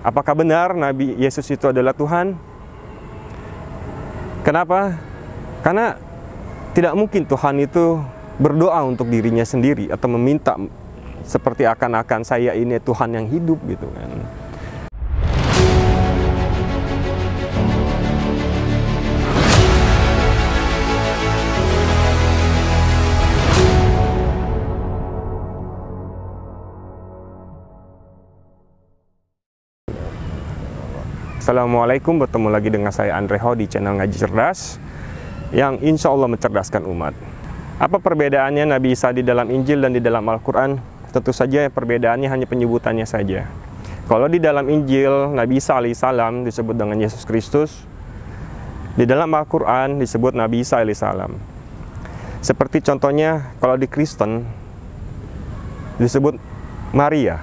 Apakah benar Nabi Yesus itu adalah Tuhan? Kenapa? Karena tidak mungkin Tuhan itu berdoa untuk dirinya sendiri atau meminta seperti akan saya ini Tuhan yang hidup gitu kan. Assalamualaikum, bertemu lagi dengan saya Andre Ho di channel Ngaji Cerdas yang insya Allah mencerdaskan umat. Apa perbedaannya Nabi Isa di dalam Injil dan di dalam Al-Quran? Tentu saja perbedaannya hanya penyebutannya saja. Kalau di dalam Injil, Nabi Isa alaihissalam disebut dengan Yesus Kristus. Di dalam Al-Quran disebut Nabi Isa alaihissalam. Seperti contohnya kalau di Kristen disebut Maria.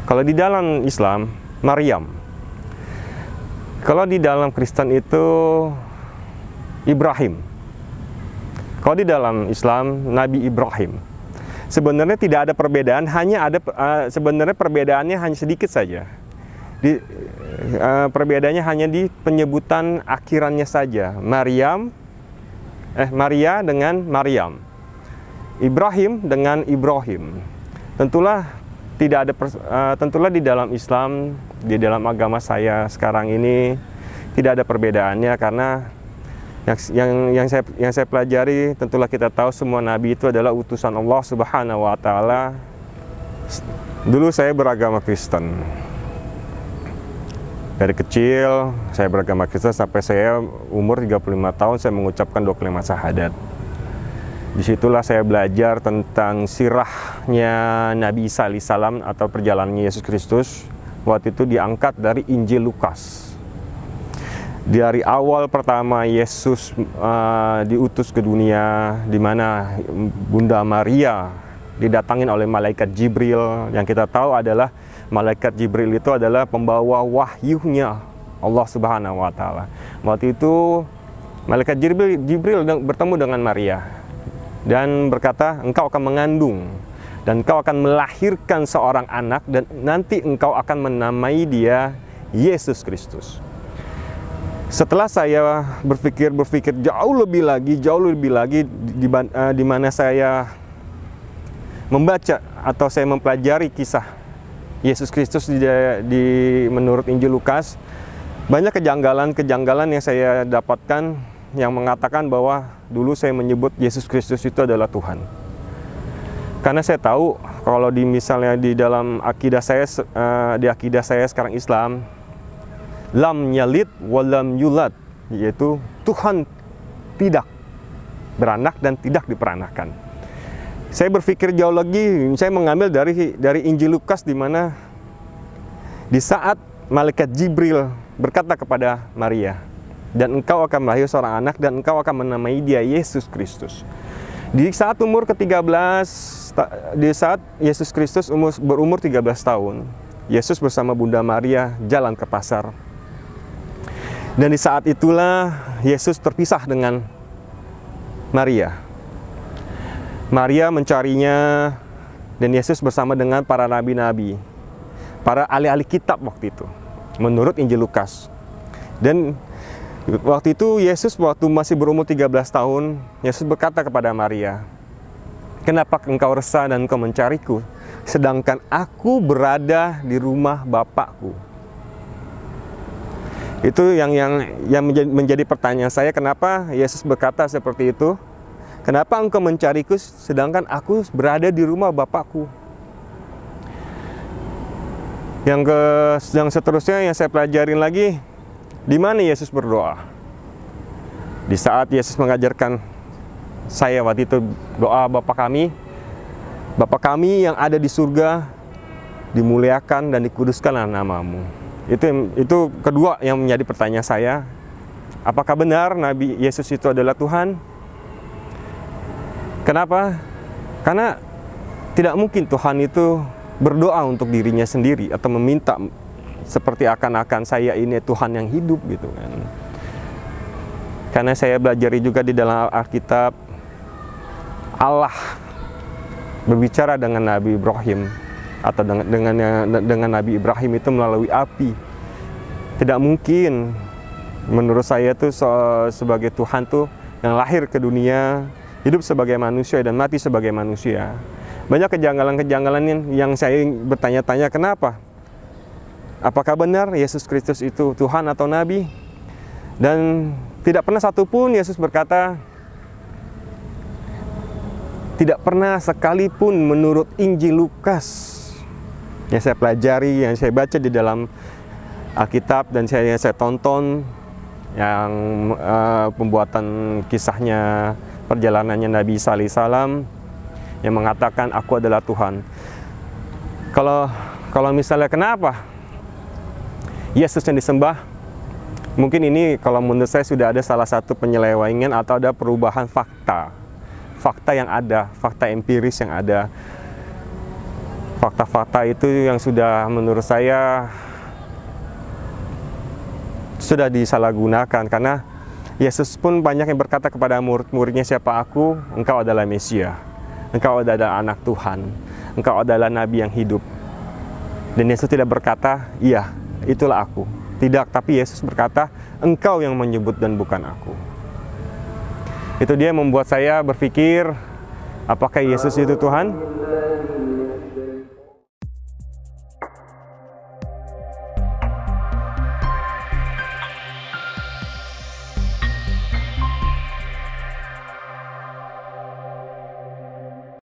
Kalau di dalam Islam, Maryam. Kalau di dalam Kristen itu Ibrahim. Kalau di dalam Islam Nabi Ibrahim. Sebenarnya tidak ada perbedaan, sebenarnya perbedaannya hanya sedikit saja. Perbedaannya hanya di penyebutan akhirannya saja. Maria dengan Maryam. Ibrahim dengan Ibrahim. Tentulah di dalam Islam, di dalam agama saya sekarang ini tidak ada perbedaannya, karena yang saya pelajari, tentulah kita tahu semua nabi itu adalah utusan Allah Subhanahu wa taala. Dulu saya beragama Kristen. Dari kecil saya beragama Kristen sampai saya umur 35 tahun saya mengucapkan 2 kalimat syahadat. Disitulah saya belajar tentang sirahnya Nabi Isa alaihissalam atau perjalanannya Yesus Kristus. Waktu itu diangkat dari Injil Lukas. Dari awal pertama Yesus diutus ke dunia, di mana Bunda Maria didatangin oleh malaikat Jibril. Yang kita tahu adalah malaikat Jibril itu adalah pembawa wahyunya Allah Subhanahu wa taala. Waktu itu malaikat Jibril bertemu dengan Maria dan berkata, engkau akan mengandung dan engkau akan melahirkan seorang anak dan nanti engkau akan menamai dia Yesus Kristus. Setelah saya berpikir jauh lebih lagi di mana saya membaca atau saya mempelajari kisah Yesus Kristus menurut Injil Lukas, banyak kejanggalan yang saya dapatkan yang mengatakan bahwa dulu saya menyebut Yesus Kristus itu adalah Tuhan. Karena saya tahu kalau misalnya di dalam akidah saya sekarang Islam, lam yalid wa lam yulad, yaitu Tuhan tidak beranak dan tidak diperanakan. Saya berpikir jauh lagi, saya mengambil dari Injil Lukas, di mana di saat malaikat Jibril berkata kepada Maria, dan engkau akan melahirkan seorang anak dan engkau akan menamai dia Yesus Kristus. Di saat umur ke-13, di saat Yesus Kristus berumur 13 tahun, Yesus bersama Bunda Maria jalan ke pasar. Dan di saat itulah Yesus terpisah dengan Maria. Maria mencarinya dan Yesus bersama dengan para nabi-nabi, para ahli-ahli kitab waktu itu, menurut Injil Lukas. Dan waktu itu Yesus waktu masih berumur 13 tahun, Yesus berkata kepada Maria, kenapa engkau resah dan engkau mencariku, sedangkan aku berada di rumah Bapakku? Itu yang menjadi pertanyaan saya, kenapa Yesus berkata seperti itu? Kenapa engkau mencariku sedangkan aku berada di rumah Bapakku? Yang seterusnya yang saya pelajarin lagi, di mana Yesus berdoa? Di saat Yesus mengajarkan saya waktu itu doa Bapa kami yang ada di surga, dimuliakan dan dikuduskanlah namamu. Itu kedua yang menjadi pertanyaan saya. Apakah benar Nabi Yesus itu adalah Tuhan? Kenapa? Karena tidak mungkin Tuhan itu berdoa untuk dirinya sendiri atau meminta seperti akan saya ini Tuhan yang hidup gitu kan. Karena saya belajar juga di dalam Alkitab, Allah berbicara dengan Nabi Ibrahim atau dengan Nabi Ibrahim itu melalui api. Tidak mungkin menurut saya tuh sebagai Tuhan tuh yang lahir ke dunia, hidup sebagai manusia dan mati sebagai manusia. Banyak kejanggalan-kejanggalan yang saya bertanya-tanya, kenapa? Apakah benar Yesus Kristus itu Tuhan atau Nabi? Dan tidak pernah satupun Yesus berkata, tidak pernah sekalipun menurut Injil Lukas yang saya pelajari, yang saya baca di dalam Alkitab dan yang saya tonton, yang pembuatan kisahnya, perjalanannya Nabi Isa alaihissalam yang mengatakan aku adalah Tuhan. Kalau misalnya kenapa Yesus yang disembah, mungkin ini kalau menurut saya sudah ada salah satu penyelewengan atau ada perubahan fakta yang ada, fakta empiris yang ada. Fakta-fakta itu yang sudah menurut saya sudah disalahgunakan, karena Yesus pun banyak yang berkata kepada murid-muridnya, siapa aku? Engkau adalah Mesia, engkau adalah anak Tuhan, engkau adalah Nabi yang hidup. Dan Yesus tidak berkata, iya, itulah aku. Tidak, tapi Yesus berkata, engkau yang menyebut dan bukan aku. Itu dia membuat saya berpikir, apakah Yesus itu Tuhan?